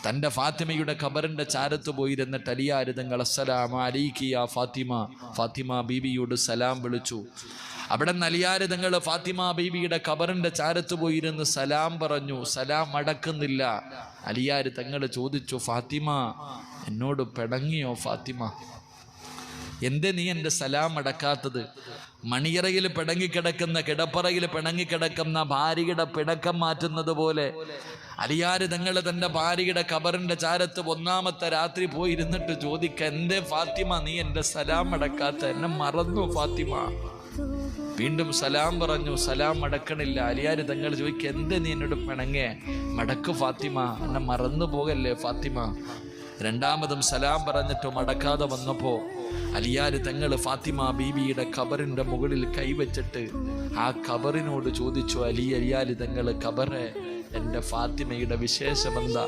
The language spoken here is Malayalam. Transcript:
തൻ്റെ ഫാത്തിമയുടെ ഖബറിൻ്റെ ചാരത്ത് പോയിരുന്നിട്ട് അലിയാർ തങ്ങൾ അസ്സലാമു അലൈക്കി യാ ഫാത്തിമ, ഫാത്തിമ ബീവിയോട് സലാം വിളിച്ചു. അവിടെ നിന്ന് അലിയാർ തങ്ങൾ ഫാത്തിമ ബീവിയുടെ ഖബറിൻ്റെ ചാരത്ത് പോയിരുന്ന് സലാം പറഞ്ഞു. സലാം അടക്കുന്നില്ല. അലിയാർ തങ്ങൾ ചോദിച്ചു, ഫാത്തിമ എന്നോട് പിണങ്ങിയോ ഫാത്തിമ? എന്തേ നീ എൻ്റെ സലാം അടക്കാത്തത്? മണിയറയിൽ പിണങ്ങിക്കിടക്കുന്ന, കിടപ്പറയിൽ പിണങ്ങിക്കിടക്കുന്ന ഭാര്യയുടെ പിണക്കം മാറ്റുന്നത് പോലെ അലിയാർ തങ്ങൾ തൻ്റെ ഭാര്യയുടെ ഖബറിൻ്റെ ചാരത്ത് ഒന്നാമത്തെ രാത്രി പോയിരുന്നിട്ട് ചോദിക്ക, എന്തേ ഫാത്തിമ നീ എൻ്റെ സലാം അടക്കാത്ത? എന്നെ മറന്നു ഫാത്തിമ? വീണ്ടും സലാം പറഞ്ഞു. സലാം അടക്കണില്ല. അലിയാർ തങ്ങൾ ചോദിക്കുക, എന്തേ നീ എന്നോട് പിണങ്ങേ? മടക്ക് ഫാത്തിമ, എന്നെ മറന്നു പോകല്ലേ ഫാത്തിമ. രണ്ടാമതും സലാം പറഞ്ഞിട്ടും അടക്കാതെ വന്നപ്പോ അലിയാർ തങ്ങൾ ഫാത്തിമ ബീവിയുടെ ഖബറിന്റെ മുകളിൽ കൈവച്ചിട്ട് ആ ഖബറിനോട് ചോദിച്ചു, അലിയാർ തങ്ങൾ ഖബറെ, എൻ്റെ ഫാത്തിമയുടെ വിശേഷമെന്താ?